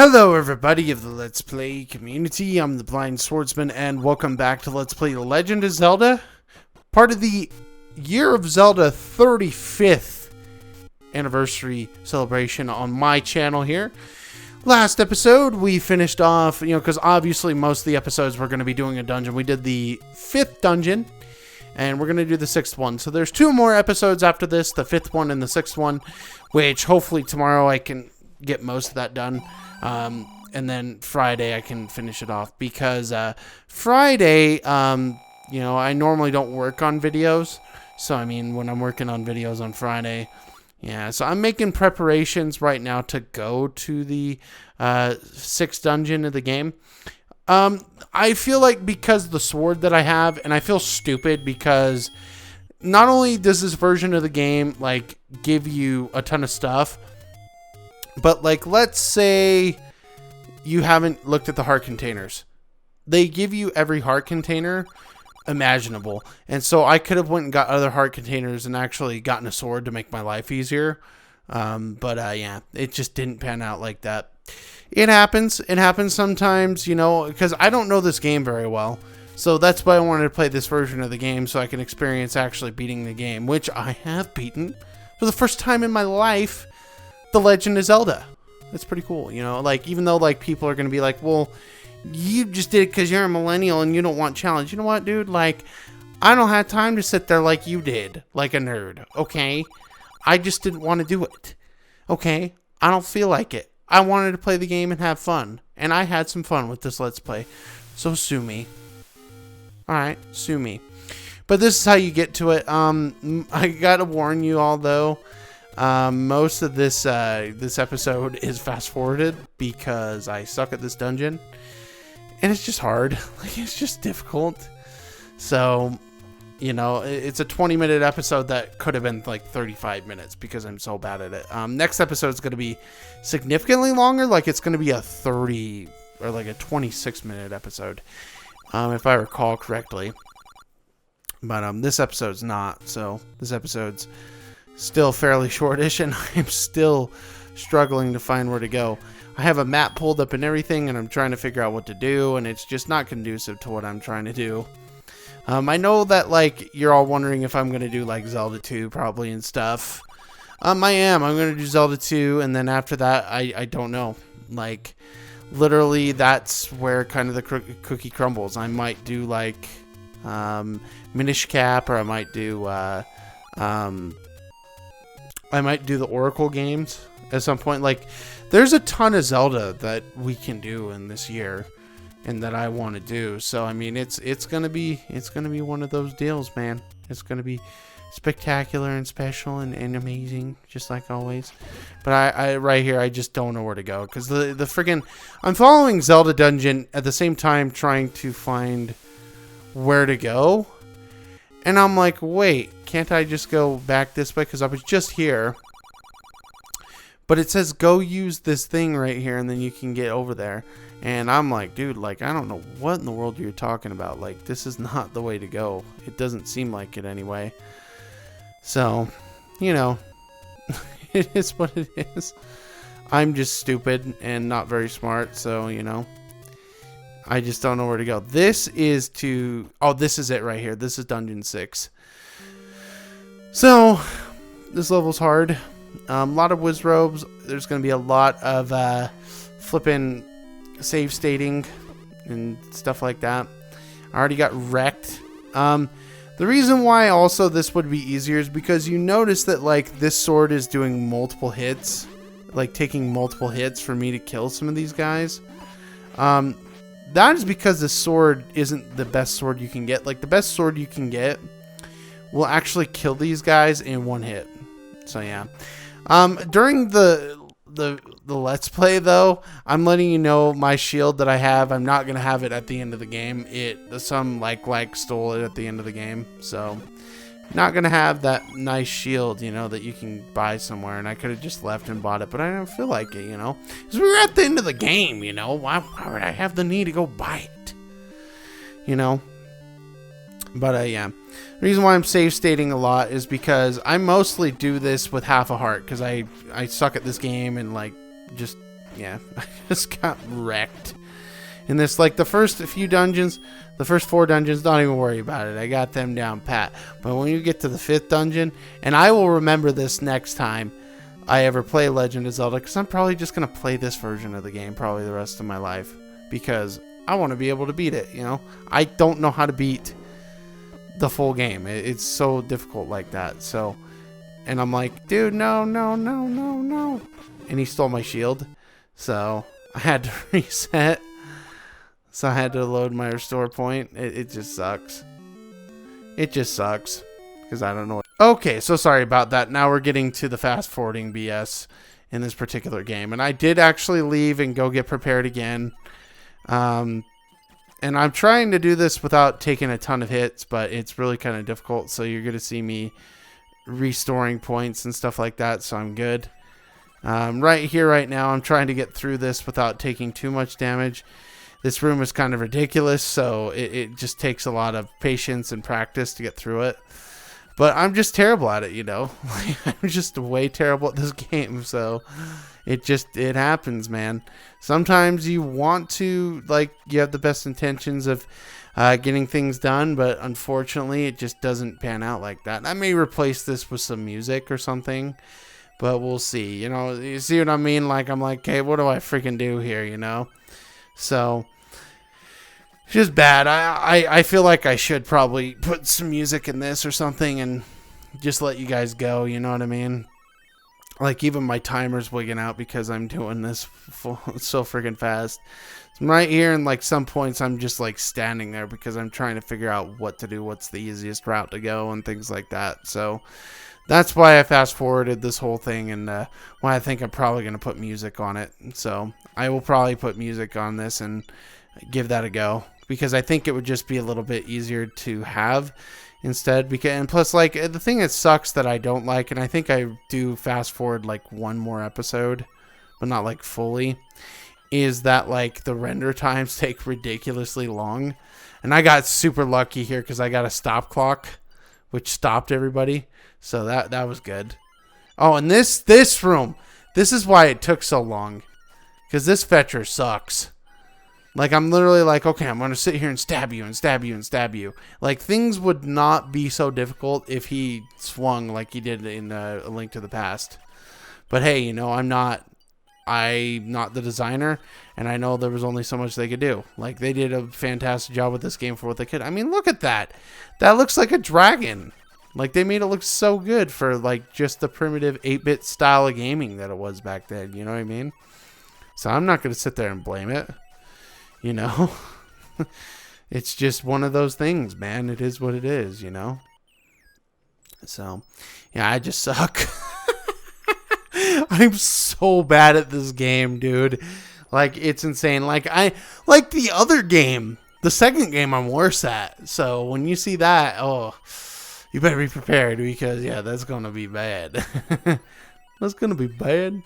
Hello everybody of the Let's Play community, I'm the Blind Swordsman, and welcome back to Let's Play The Legend of Zelda, part of the Year of Zelda 35th anniversary celebration on my channel here. Last episode, we finished off, because obviously most of the episodes we're going to be doing a dungeon. We did the 5th dungeon, and we're going to do the 6th one. So there's 2 more episodes after this, the 5th one and the 6th one, which hopefully tomorrow I can get most of that done. And then Friday I can finish it off because Friday, I normally don't work on videos. So, when I'm working on videos on Friday, so I'm making preparations right now to go to the 6th dungeon of the game. I feel like because the sword that I have, and I feel stupid because not only does this version of the game, give you a ton of stuff, but, let's say you haven't looked at the heart containers. They give you every heart container imaginable. And so I could have went and got other heart containers and actually gotten a sword to make my life easier. But it just didn't pan out like that. It happens. It happens sometimes, because I don't know this game very well. So that's why I wanted to play this version of the game so I can experience actually beating the game, which I have beaten for the first time in my life. The Legend of Zelda. That's pretty cool, even though people are going to be like, well, you just did it because you're a millennial and you don't want challenge. You know what, dude? I don't have time to sit there like you did, like a nerd, okay? I just didn't want to do it, okay? I don't feel like it. I wanted to play the game and have fun, and I had some fun with this Let's Play, so sue me. Alright, sue me. But this is how you get to it. I gotta warn you all, though. Most of this episode is fast forwarded because I suck at this dungeon, and it's just hard. It's just difficult. So, it's a 20-minute episode that could have been 35 minutes because I'm so bad at it. Next episode is going to be significantly longer. It's going to be a 30 or a 26-minute episode, if I recall correctly. But this episode's not. So this episode's still fairly shortish, and I'm still struggling to find where to go. I have a map pulled up and everything, and I'm trying to figure out what to do, and it's just not conducive to what I'm trying to do. I know that you're all wondering if I'm going to do Zelda 2 probably and stuff. I am. I'm going to do Zelda 2, and then after that, I don't know. Literally, that's where kind of the cookie crumbles. I might do Minish Cap, or I might do the Oracle games at some point. There's a ton of Zelda that we can do in this year, and that I want to do. So it's gonna be one of those deals, man. It's gonna be spectacular and special and amazing, just like always. But I right here, I just don't know where to go because the friggin' I'm following Zelda Dungeon at the same time trying to find where to go. And I'm like, wait, can't I just go back this way? Because I was just here. But it says go use this thing right here and then you can get over there. And I'm like, dude, I don't know what in the world you're talking about. This is not the way to go. It doesn't seem like it anyway. So, it is what it is. I'm just stupid and not very smart. So, I just don't know where to go. This is this is it right here. This is Dungeon 6. So, this level's hard. A lot of whiz robes. There's going to be a lot of flipping save stating and stuff like that. I already got wrecked. The reason why also this would be easier is because you notice that this sword is doing multiple hits. Taking multiple hits for me to kill some of these guys. That is because the sword isn't the best sword you can get. The best sword you can get will actually kill these guys in one hit. So yeah. During the Let's Play though, I'm letting you know my shield that I have. I'm not gonna have it at the end of the game. Some stole it at the end of the game. So not gonna have that nice shield, that you can buy somewhere. And I could have just left and bought it, but I don't feel like it, because we're at the end of the game, Why would I have the need to go buy it? But yeah. The reason why I'm save stating a lot is because I mostly do this with half a heart because I suck at this game and just yeah, I just got wrecked. In this, like, the first few dungeons, the first 4 dungeons, don't even worry about it. I got them down pat. But when you get to the 5th dungeon, and I will remember this next time I ever play Legend of Zelda, because I'm probably just going to play this version of the game probably the rest of my life, because I want to be able to beat it, you know? I don't know how to beat the full game. It's so difficult like that. So, and I'm like, dude, no, no, no, no, no. And he stole my shield. So I had to reset. So I had to load my restore point. It just sucks. It just sucks. Because I don't know. Okay, so sorry about that. Now we're getting to the fast forwarding BS in this particular game. And I did actually leave and go get prepared again. And I'm trying to do this without taking a ton of hits, but it's really kind of difficult. So you're going to see me restoring points and stuff like that. So I'm good. Right here, right now, I'm trying to get through this without taking too much damage. This room is kind of ridiculous, so it just takes a lot of patience and practice to get through it. But I'm just terrible at it, you know. I'm just way terrible at this game, so it happens, man. Sometimes you want to, like, you have the best intentions of getting things done, but unfortunately it just doesn't pan out like that. I may replace this with some music or something, but we'll see. You know, you see what I mean? Like, I'm like, hey, what do I freaking do here, you know? So, it's just bad. I feel like I should probably put some music in this or something and just let you guys go, you know what I mean? Like, even my timer's wigging out because I'm doing this so freaking fast. So I'm right here, and, like, some points I'm just, like, standing there because I'm trying to figure out what to do, what's the easiest route to go, and things like that. So, that's why I fast-forwarded this whole thing, and why I think I'm probably going to put music on it. So, I will probably put music on this and give that a go, because I think it would just be a little bit easier to have instead. And plus, like, the thing that sucks that I don't like, and I think I do fast-forward, like, one more episode, but not, like, fully, is that, like, the render times take ridiculously long. And I got super lucky here because I got a stop clock, which stopped everybody. So that was good. Oh, and this room. This is why it took so long. Because this fetcher sucks. Like, I'm literally like, okay, I'm going to sit here and stab you and stab you and stab you. Like, things would not be so difficult if he swung like he did in A Link to the Past. But hey, you know, I'm not the designer, and I know there was only so much they could do. Like, they did a fantastic job with this game for what they could. I mean, look at that. That looks like a dragon. Like, they made it look so good for, like, just the primitive 8-bit style of gaming that it was back then. You know what I mean? So I'm not going to sit there and blame it. You know? It's just one of those things, man. It is what it is, you know? So, yeah, I just suck. I'm so bad at this game, dude. Like, it's insane. Like the other game, the second game I'm worse at. So when you see that, oh, you better be prepared, because yeah, that's gonna be bad. That's gonna be bad.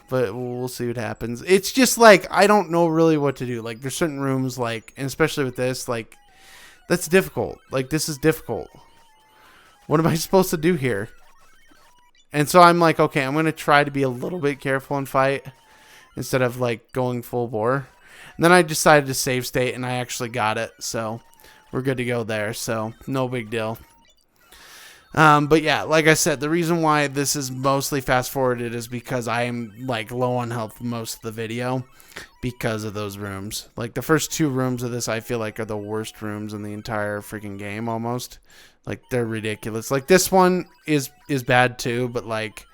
But we'll see what happens. It's just like, I don't know really what to do. Like, there's certain rooms, like, and especially with this, like, that's difficult. Like, this is difficult. What am I supposed to do here? And so I'm like, okay, I'm going to try to be a little bit careful and fight instead of, like, going full bore. And then I decided to save state, and I actually got it. So we're good to go there. So no big deal. But yeah, like I said, the reason why this is mostly fast forwarded is because I am, like, low on health most of the video because of those rooms. Like, the first 2 rooms of this I feel like are the worst rooms in the entire freaking game almost. Like, they're ridiculous. Like, this one is bad too, but, like,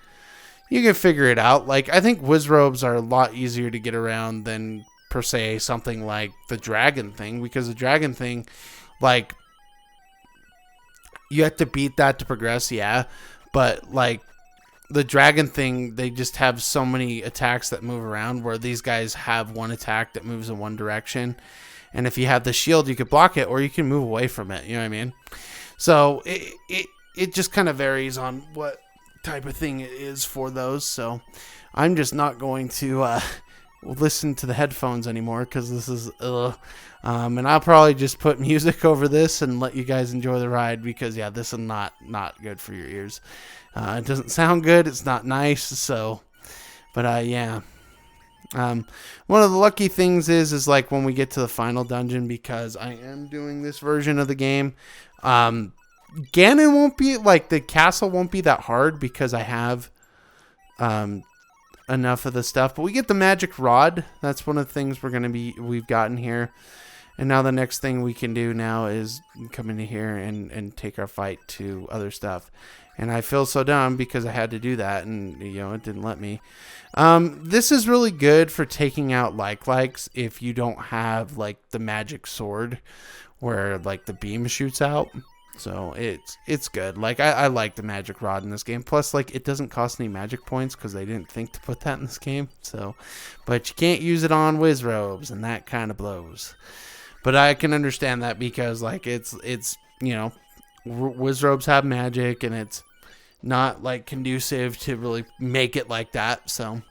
you can figure it out. Like, I think Wizrobes are a lot easier to get around than, per se, something like the dragon thing, because the dragon thing, like, you have to beat that to progress, yeah. But, like, the dragon thing, they just have so many attacks that move around, where these guys have one attack that moves in one direction. And if you have the shield, you could block it, or you can move away from it. You know what I mean? So, it just kind of varies on what type of thing it is for those. So, I'm just not going to listen to the headphones anymore, because this is and I'll probably just put music over this and let you guys enjoy the ride, because yeah, this is not good for your ears. It doesn't sound good, it's not nice. So, but yeah, One of the lucky things is like when we get to the final dungeon, because I am doing this version of the game, Ganon won't be, like, the castle won't be that hard because I have enough of the stuff. But we get the magic rod. That's one of the things we've gotten here. And now the next thing we can do now is come into here and take our fight to other stuff. And I feel so dumb because I had to do that, and it didn't let me. This is really good for taking out likes if you don't have like the magic sword where like the beam shoots out. So it's good. Like I like the magic rod in this game. Plus, like, it doesn't cost any magic points because they didn't think to put that in this game. So, but you can't use it on whiz robes, and that kind of blows. But I can understand that because like it's whiz robes have magic, and it's not like conducive to really make it like that. So,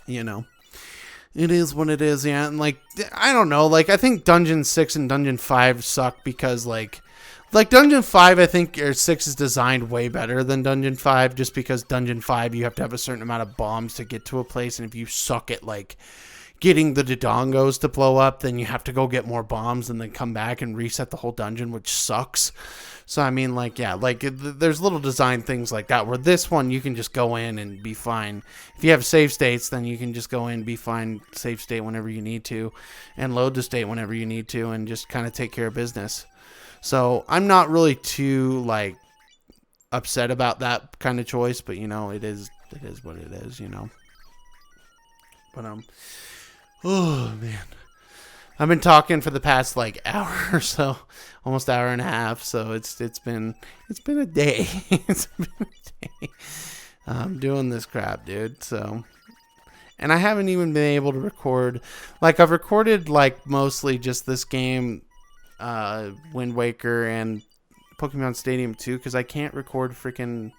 it is what it is. Yeah, and like I don't know. Like I think Dungeon 6 and Dungeon 5 suck because like Dungeon 5, I think, or 6 is designed way better than Dungeon 5, just because Dungeon 5, you have to have a certain amount of bombs to get to a place, and if you suck at, like, getting the Dodongos to blow up, then you have to go get more bombs and then come back and reset the whole dungeon, which sucks. So, I mean, like, yeah, like, there's little design things like that, where this one, you can just go in and be fine. If you have save states, then you can just go in, be fine, save state whenever you need to, and load the state whenever you need to, and just kind of take care of business. So I'm not really too like upset about that kind of choice, but it is what it is, But oh man, I've been talking for the past like hour or so, almost hour and a half. So it's been a day. It's been a day. I'm doing this crap, dude. So. And I haven't even been able to record. Like I've recorded like mostly just this game, Wind Waker and Pokemon Stadium 2, because I can't record freaking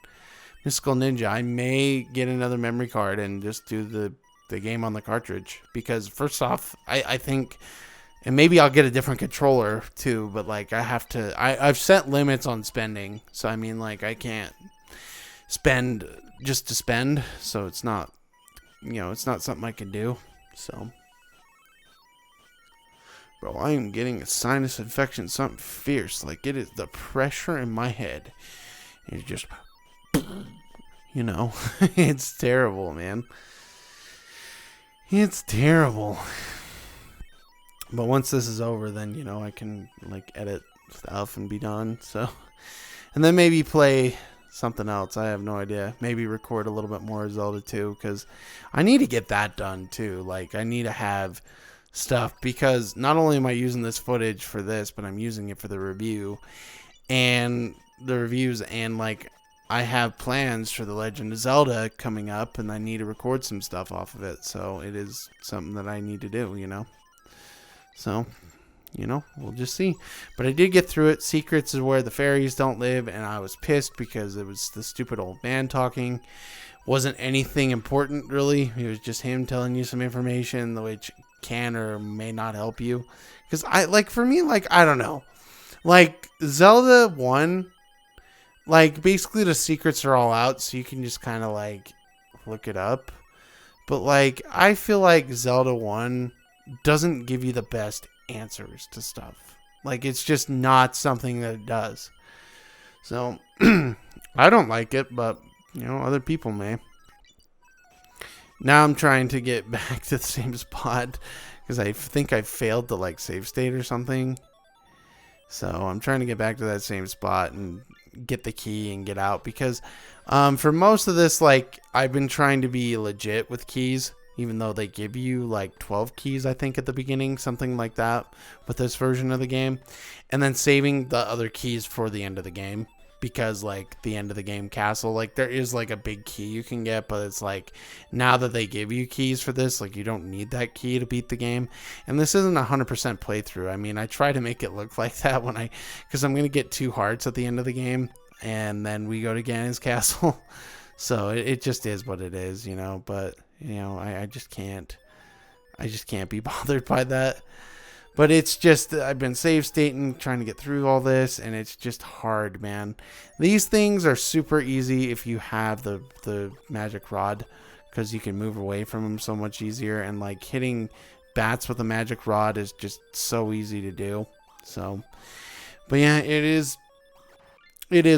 Mystical Ninja. I may get another memory card and just do the game on the cartridge, because first off, I think, and maybe I'll get a different controller too, but like I've set limits on spending, so I mean, like, I can't spend just to spend, so it's not something I can do. So bro, I am getting a sinus infection, something fierce. Like, it is the pressure in my head. It's just, it's terrible, man. It's terrible. But once this is over, then, I can, like, edit stuff and be done. So, and then maybe play something else. I have no idea. Maybe record a little bit more Zelda 2, because I need to get that done, too. Like, I need to have stuff, because not only am I using this footage for this, but I'm using it for the reviews, and like I have plans for The Legend of Zelda coming up, and I need to record some stuff off of it. So it is something that I need to do, So, we'll just see. But I did get through it. Secrets is where the fairies don't live, and I was pissed because it was the stupid old man talking. Wasn't anything important, really. It was just him telling you some information, which can or may not help you. Because for me, I don't know. Like, Zelda 1, like, basically the secrets are all out, so you can just kind of, like, look it up. But, like, I feel like Zelda 1 doesn't give you the best answers to stuff. Like, it's just not something that it does. So, I don't like it, but, other people may. Now I'm trying to get back to the same spot, because I think I failed to, like, save state or something. So I'm trying to get back to that same spot and get the key and get out, because for most of this, like, I've been trying to be legit with keys, even though they give you like 12 keys, I think, at the beginning, something like that with this version of the game, and then saving the other keys for the end of the game, because like the end of the game castle, like, there is like a big key you can get, but it's like, now that they give you keys for this, like, you don't need that key to beat the game. And this isn't 100% playthrough. I mean, I try to make it look like that because I'm gonna get 2 hearts at the end of the game, and then we go to Ganon's castle. So it just is what it is, but I just can't be bothered by that. But it's just, I've been save stating, trying to get through all this, and it's just hard, man. These things are super easy if you have the magic rod, because you can move away from them so much easier, and like hitting bats with a magic rod is just so easy to do. So, but yeah, it is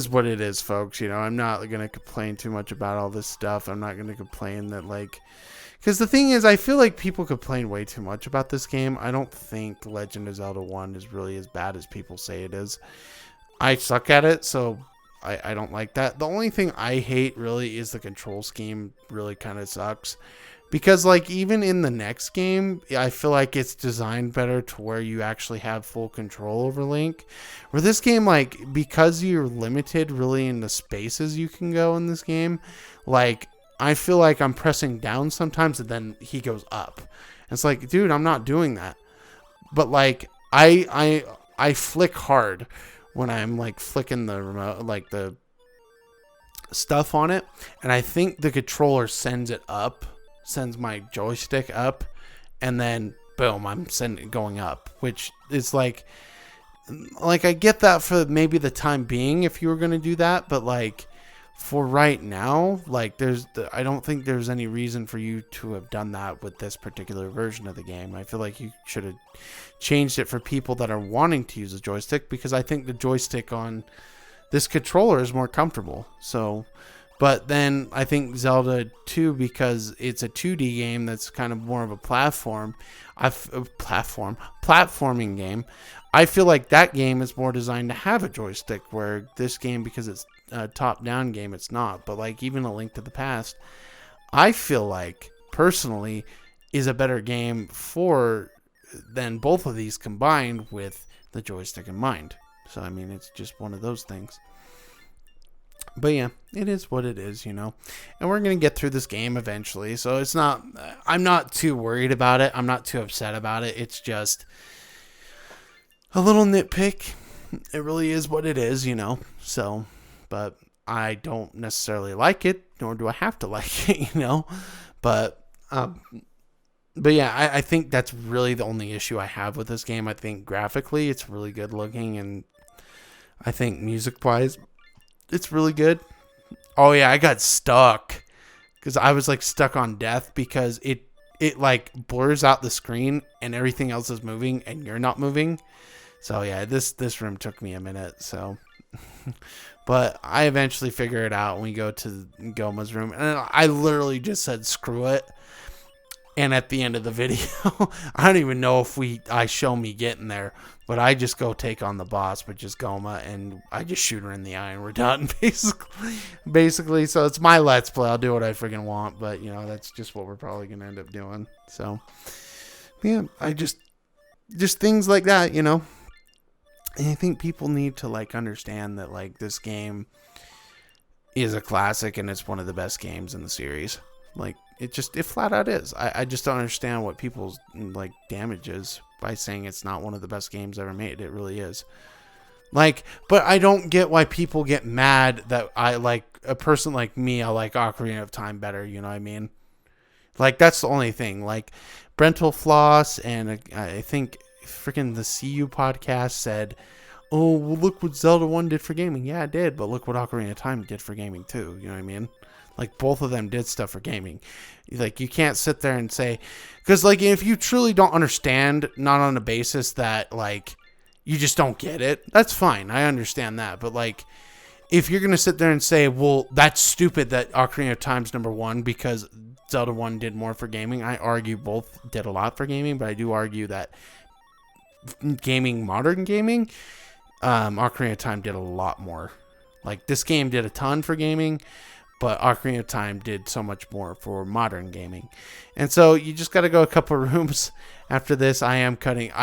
what it is, folks. You know, I'm not going to complain too much about all this stuff. I'm not going to complain that, like, because the thing is, I feel like people complain way too much about this game. I don't think Legend of Zelda 1 is really as bad as people say it is. I suck at it, so I don't like that. The only thing I hate really is the control scheme really kind of sucks. Because, like, even in the next game, I feel like it's designed better to where you actually have full control over Link. Where this game, like, because you're limited really in the spaces you can go in this game, like, I feel like I'm pressing down sometimes and then he goes up. It's like, dude, I'm not doing that. But, like, I flick hard when I'm, like, flicking the remote, like, the stuff on it. And I think the controller sends my joystick up, and then boom, I'm going up, which is like I get that for maybe the time being if you were going to do that, but like for right now, like I don't think there's any reason for you to have done that with this particular version of the game. I feel like you should have changed it for people that are wanting to use a joystick, because I think the joystick on this controller is more comfortable. So, but then I think Zelda 2, because it's a 2D game that's kind of more of a platforming game, I feel like that game is more designed to have a joystick, where this game, because it's a top-down game, it's not. But like even A Link to the Past, I feel like personally is a better game than both of these combined with the joystick in mind. So I mean, it's just one of those things. But yeah, it is what it is, you know. And we're going to get through this game eventually. So I'm not too worried about it. I'm not too upset about it. It's just a little nitpick. It really is what it is, you know. So, but I don't necessarily like it, nor do I have to like it, you know. But yeah, I think that's really the only issue I have with this game. I think graphically it's really good looking, and I think music-wise it's really good. Oh yeah, I got stuck because I was like stuck on death, because it like blurs out the screen and everything else is moving and you're not moving. So yeah, this room took me a minute. So, but I eventually figure it out when we go to Goma's room, and I literally just said screw it. And at the end of the video, I don't even know if I show me getting there, but I just go take on the boss, which is Goma, and I just shoot her in the eye and we're done, basically. So it's my Let's Play. I'll do what I freaking want, but, you know, that's just what we're probably going to end up doing. So, yeah, I just things like that, you know. And I think people need to, like, understand that, like, this game is a classic and it's one of the best games in the series. Like, it flat out is. I just don't understand what people's, like, damage is by saying it's not one of the best games ever made. It really is. Like, but I don't get why people get mad that I like a person like me. I like Ocarina of Time better. You know what I mean? Like, that's the only thing. Like, Brental Floss and I think freaking the CU podcast said, oh, well, look what Zelda 1 did for gaming. Yeah, it did. But look what Ocarina of Time did for gaming too. You know what I mean? Like, both of them did stuff for gaming. Like, you can't sit there and say, because, like, if you truly don't understand, not on a basis that, like, you just don't get it, that's fine. I understand that. But, like, if you're going to sit there and say, well, that's stupid that Ocarina of Time's number one because Zelda 1 did more for gaming, I argue both did a lot for gaming, but I do argue that modern gaming, Ocarina of Time did a lot more. Like, this game did a ton for gaming, but Ocarina of Time did so much more for modern gaming. And so you just got to go a couple rooms after this. I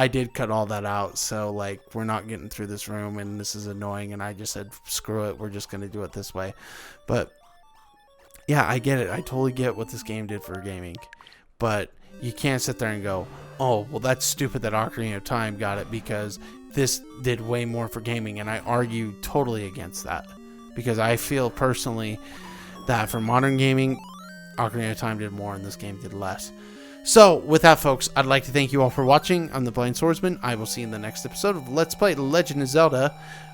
did cut all that out. So, like, we're not getting through this room and this is annoying. And I just said, screw it. We're just going to do it this way. But yeah, I get it. I totally get what this game did for gaming. But you can't sit there and go, oh, well, that's stupid that Ocarina of Time got it because this did way more for gaming. And I argue totally against that, because I feel personally that for modern gaming, Ocarina of Time did more and this game did less. So, with that, folks, I'd like to thank you all for watching. I'm the Blind Swordsman. I will see you in the next episode of Let's Play Legend of Zelda,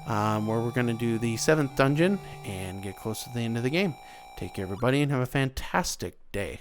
where we're going to do the 7th dungeon and get close to the end of the game. Take care, everybody, and have a fantastic day.